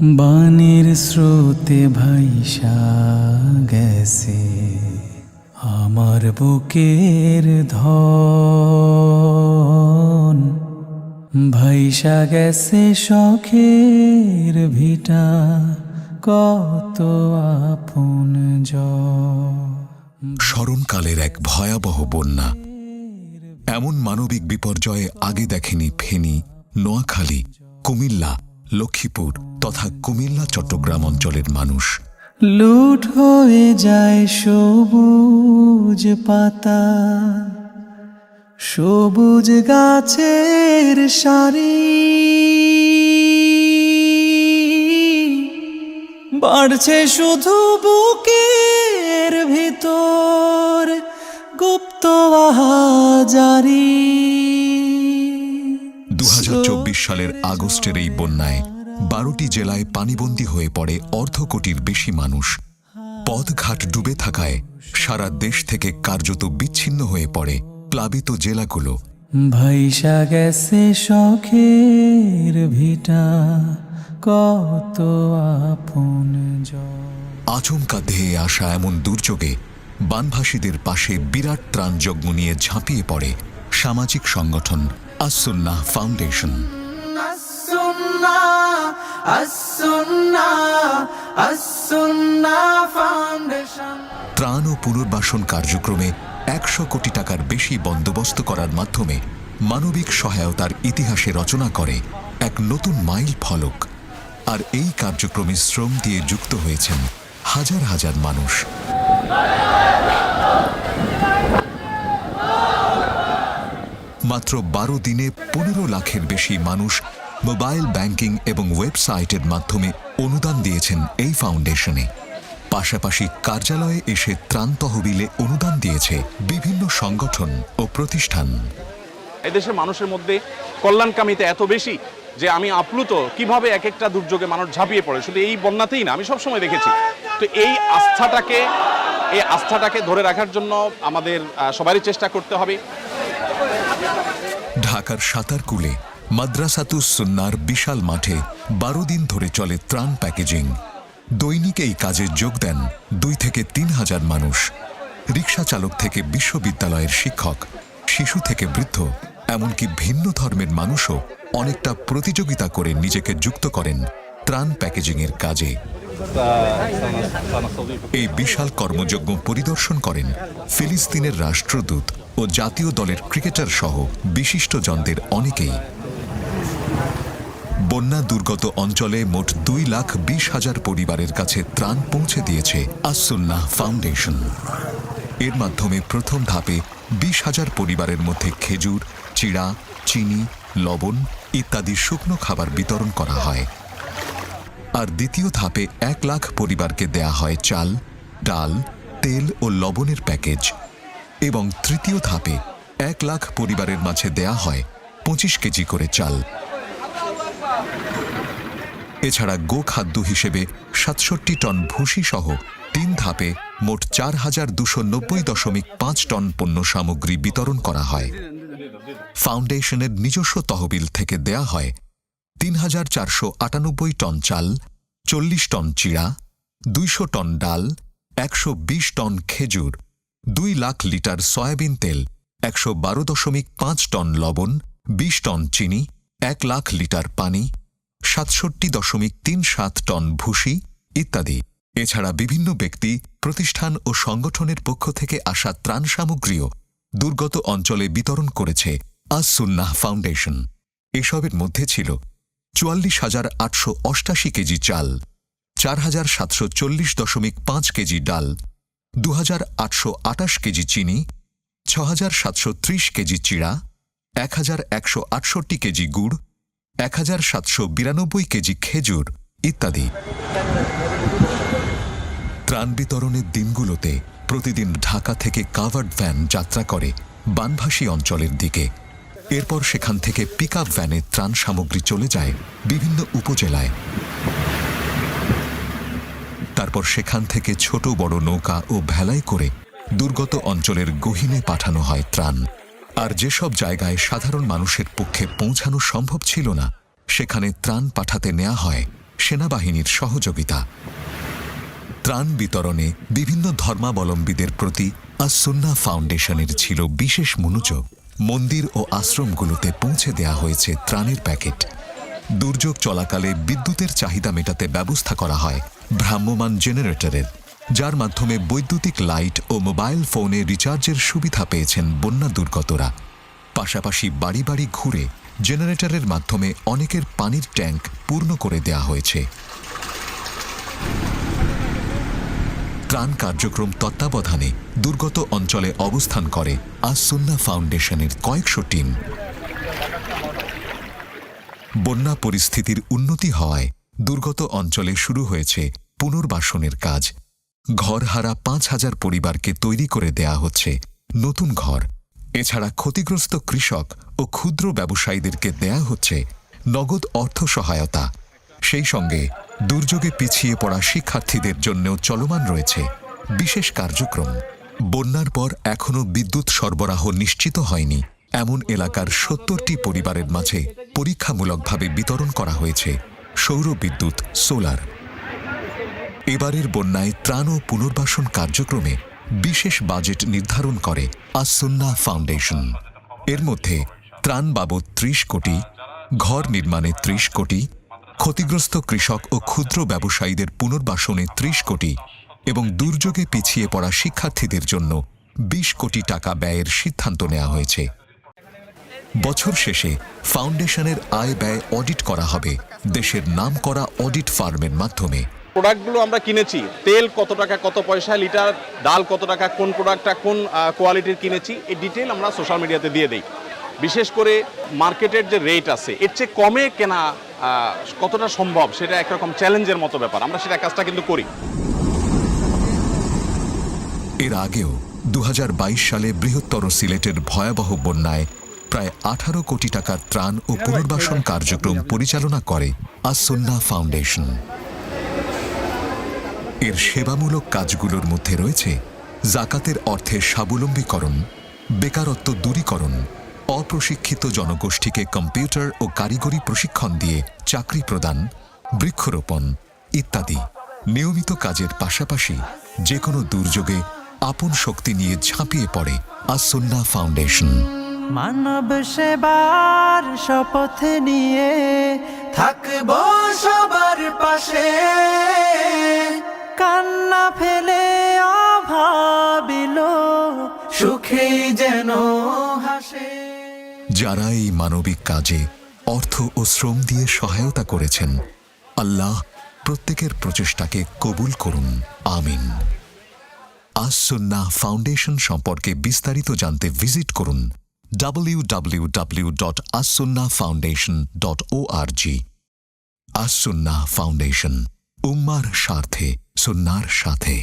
বানের স্রোতে ভাইসা গেছে আমার বুকের ধন, ভাইসা গেছে শখের ভিটা কত আপনজন। স্মরণকালের এক ভয়াবহ বন্যা, এমন মানবিক বিপর্যয়ে আগে দেখেনি ফেনী, নোয়াখালী, কুমিল্লা, লক্ষ্মীপুর তথা কুমিল্লা চট্টগ্রাম অঞ্চলের মানুষ। লুট হয়ে যায় সবুজ পাতা, সবুজ গাছের সারি, বাড়ছে শুধু বুকের ভিতর গুপ্ত আহাজারি। 2024 সালের আগস্টের এই বন্যায় 12টি জেলায় পানিবন্দী হয়ে পড়ে অর্ধ কোটির বেশি মানুষ। পথঘাট ডুবে থাকায় সারা দেশ থেকে কার্যত বিচ্ছিন্ন হয়ে পড়ে প্লাবিত জেলাগুলো। ভাইসা গেছে শখের ভিটা কত আপনজন। আচমকা ধেয়ে আসা এমন দুর্যোগে বানভাসীদের পাশে বিরাট ত্রাণ যজ্ঞ নিয়ে ঝাঁপিয়ে পড়ে সামাজিক সংগঠন আস-সুন্নাহ ফাউন্ডেশন। ত্রাণ ও পুনর্বাসন কার্যক্রমে 100 কোটি টাকার বেশি বন্দোবস্ত করার মাধ্যমে মানবিক সহায়তার ইতিহাসে রচনা করে এক নতুন মাইল ফলক। আর এই কার্যক্রমে শ্রম দিয়ে যুক্ত হয়েছেন হাজার হাজার মানুষ। মাত্র 12 দিনে 15 লাখের বেশি মানুষ মোবাইল ব্যাংকিং এবং ওয়েবসাইটের মাধ্যমে অনুদান দিয়েছেন এই ফাউন্ডেশনে। পাশাপাশি কার্যালয়ে এসে ত্রাণ তহবিলে অনুদান দিয়েছে বিভিন্ন সংগঠন ও প্রতিষ্ঠান। এদেশের মানুষের মধ্যে কল্যাণকামিতা এত বেশি যে আমি আপ্লুত কিভাবে এক একটা দুর্যোগে মানুষ ঝাঁপিয়ে পড়ে, শুধু এই বন্যাতেই না, আমি সবসময় দেখেছি। তো এই আস্থাটাকে ধরে রাখার জন্য আমাদের সবারই চেষ্টা করতে হবে। ঢাকার সাতারকুলে মাদ্রাসাতুস সুন্নাহর বিশাল মাঠে 12 দিন ধরে চলে ত্রাণ প্যাকেজিং। দৈনিক এই কাজে যোগ দেন 2 থেকে 3 হাজার মানুষ। রিকশা চালক থেকে বিশ্ববিদ্যালয়ের শিক্ষক, শিশু থেকে বৃদ্ধ, এমনকি ভিন্ন ধর্মের মানুষও অনেকটা প্রতিযোগিতা করে নিজেকে যুক্ত করেন ত্রাণ প্যাকেজিংয়ের কাজে। এই বিশাল কর্মযজ্ঞ পরিদর্শন করেন ফিলিস্তিনের রাষ্ট্রদূত ও জাতীয় দলের ক্রিকেটার সহ বিশিষ্টজনদের অনেকেই। বন্যা দুর্গত অঞ্চলে মোট 2,20,000 পরিবারের কাছে ত্রাণ পৌঁছে দিয়েছে আস-সুন্নাহ ফাউন্ডেশন। এর মাধ্যমে প্রথম ধাপে 20,000 পরিবারের মধ্যে খেজুর, চিড়া, চিনি, লবণ ইত্যাদি শুকনো খাবার বিতরণ করা হয়। আর দ্বিতীয় ধাপে 1 লাখ পরিবারকে দেয়া হয় চাল, ডাল, তেল ও লবণের প্যাকেজ। এবং তৃতীয় ধাপে 1 লাখ পরিবারের মাঝে দেয়া হয় 25 কেজি করে চাল। এছাড়া গোখাদ্য হিসেবে 67 টন ভুসি সহ 3 ধাপে মোট 4,290.5 টন পণ্য সামগ্রী বিতরণ করা হয়। ফাউন্ডেশনের নিজস্ব তহবিল থেকে দেয়া হয় 3,498 টন চাল, 40 টন চিড়া, 200 টন ডাল, 120 টন খেজুর, 2 লাখ লিটার সয়াবিন তেল, 112.5 টন লবণ, 20 টন চিনি, 1 লাখ লিটার পানি, 67.37 টন ভুসি ইত্যাদি। এছাড়া বিভিন্ন ব্যক্তি, প্রতিষ্ঠান ও সংগঠনের পক্ষ থেকে আসা ত্রাণ সামগ্রীও দুর্গত অঞ্চলে বিতরণ করেছে আস-সুন্নাহ ফাউন্ডেশন। এসবের মধ্যে ছিল 44,888 কেজি চাল, 4,740.5 কেজি ডাল, 2,828 কেজি চিনি, 6,730 কেজি চিড়া, 1,168 কেজি গুড়, 1,792 কেজি খেজুর ইত্যাদি। ত্রাণ বিতরণের দিনগুলোতে প্রতিদিন ঢাকা থেকে কাভার্ড ভ্যান যাত্রা করে বানভাসী অঞ্চলের দিকে। এরপর সেখান থেকে পিকআপ ভ্যানে ত্রাণ সামগ্রী চলে যায় বিভিন্ন উপজেলায়। তারপর সেখান থেকে ছোট বড় নৌকা ও ভেলায় করে দুর্গত অঞ্চলের গহীনে পাঠানো হয় ত্রাণ। আর যেসব জায়গায় সাধারণ মানুষের পক্ষে পৌঁছানো সম্ভব ছিল না, সেখানে ত্রাণ পাঠাতে নেওয়া হয় সেনাবাহিনীর সহযোগিতা। ত্রাণ বিতরণে বিভিন্ন ধর্মাবলম্বীদের প্রতি আস-সুন্নাহ ফাউন্ডেশনের ছিল বিশেষ মনোযোগ। মন্দির ও আশ্রমগুলোতে পৌঁছে দেয়া হয়েছে ত্রাণের প্যাকেট। দুর্যোগ চলাকালে বিদ্যুতের চাহিদা মেটাতে ব্যবস্থা করা হয় ভ্রাম্যমাণ জেনারেটরের, যার মাধ্যমে বৈদ্যুতিক লাইট ও মোবাইল ফোনে রিচার্জের সুবিধা পেয়েছেন বন্যা দুর্গতরা। পাশাপাশি বাড়ি বাড়ি ঘুরে জেনারেটরের মাধ্যমে অনেকের পানির ট্যাঙ্ক পূর্ণ করে দেয়া হয়েছে। ত্রাণ কার্যক্রম তত্ত্বাবধানে দুর্গত অঞ্চলে অবস্থান করে আস-সুন্নাহ ফাউন্ডেশনের কয়েকশো টিম। বন্যা পরিস্থিতির উন্নতি হওয়ায় দুর্গত অঞ্চলে শুরু হয়েছে পুনর্বাসনের কাজ। ঘরহারা ৫,০০০ পরিবারকে তৈরি করে দেয়া হচ্ছে নতুন ঘর। এছাড়া ক্ষতিগ্রস্ত কৃষক ও ক্ষুদ্র ব্যবসায়ীদেরকে দেয়া হচ্ছে নগদ অর্থ সহায়তা। সেই সঙ্গে দুর্যোগে পিছিয়ে পড়া শিক্ষার্থীদের জন্যও চলমান রয়েছে বিশেষ কার্যক্রম। বন্যার পর এখনও বিদ্যুৎ সরবরাহ নিশ্চিত হয়নি এমন এলাকার ৭০টি পরিবারের মাঝে পরীক্ষামূলকভাবে বিতরণ করা হয়েছে সৌর বিদ্যুৎ, সোলার। এবারের বন্যায় ত্রাণ ও পুনর্বাসন কার্যক্রমে বিশেষ বাজেট নির্ধারণ করে আস-সুন্নাহ ফাউন্ডেশন। এর মধ্যে ত্রাণ বাবদ ৩০ কোটি, ঘর নির্মাণে ৩০ কোটি, ক্ষতিগ্রস্ত কৃষক ও ক্ষুদ্র ব্যবসায়ীদের পুনর্বাসনে ৩০ কোটি এবং দুর্যোগে পিছিয়ে পড়া শিক্ষার্থীদের জন্য ২০ কোটি টাকা ব্যয়ের সিদ্ধান্ত নেওয়া হয়েছে। বছর শেষে ফাউন্ডেশনের আয় ব্যয় অডিট করা হবে দেশের নামকরা অডিট ফার্মের মাধ্যমে। প্রোডাক্টগুলো আমরা কিনেছি, তেল কত টাকা কত পয়সা লিটার, ডাল কত টাকা, কোন প্রোডাক্টটা কোন কোয়ালিটির কিনেছি, এই ডিটেল আমরা সোশ্যাল মিডিয়াতে দিয়ে দিই। বিশেষ করে মার্কেটের যে রেট আছে এর চেয়ে কমে কেনা কতটা সম্ভব সেটা একরকম চ্যালেঞ্জের মতো ব্যাপার, আমরা সেটা কাজটা কিন্তু করি। এর আগেও ২০২২ সালে বৃহত্তর সিলেটের ভয়াবহ বন্যায় প্রায় ১৮ কোটি টাকার ত্রাণ ও পুনর্বাসন কার্যক্রম পরিচালনা করে আস-সুন্নাহ ফাউন্ডেশন। এর সেবামূলক কাজগুলোর মধ্যে রয়েছে জাকাতের অর্থে স্বাবলম্বীকরণ, বেকারত্ব দূরীকরণ, অপ্রশিক্ষিত জনগোষ্ঠীকে কম্পিউটার ও কারিগরি প্রশিক্ষণ দিয়ে চাকরি প্রদান, বৃক্ষরোপণ ইত্যাদি। নিয়মিত কাজের পাশাপাশি যে কোনো দুর্যোগে আপন শক্তি নিয়ে ঝাঁপিয়ে পড়ে আস-সুন্নাহ ফাউন্ডেশন। মানব সেবার শপথ নিয়ে থাকবো সবার পাশে, কান্না ফেলে অভাবিল সুখেই যেন হাসে। যারা এই মানবিক কাজে অর্থ ও শ্রম দিয়ে সহায়তা করেছেন, আল্লাহ প্রত্যেকের প্রচেষ্টাকে কবুল করুন, আমিন। আস-সুন্নাহ ফাউন্ডেশন সম্পর্কে বিস্তারিত জানতে ভিজিট করুন www.assunnahfoundation.org। আস-সুন্নাহ ফাউন্ডেশন, উম্মার স্বার্থে, সুন্নাহর সাথে।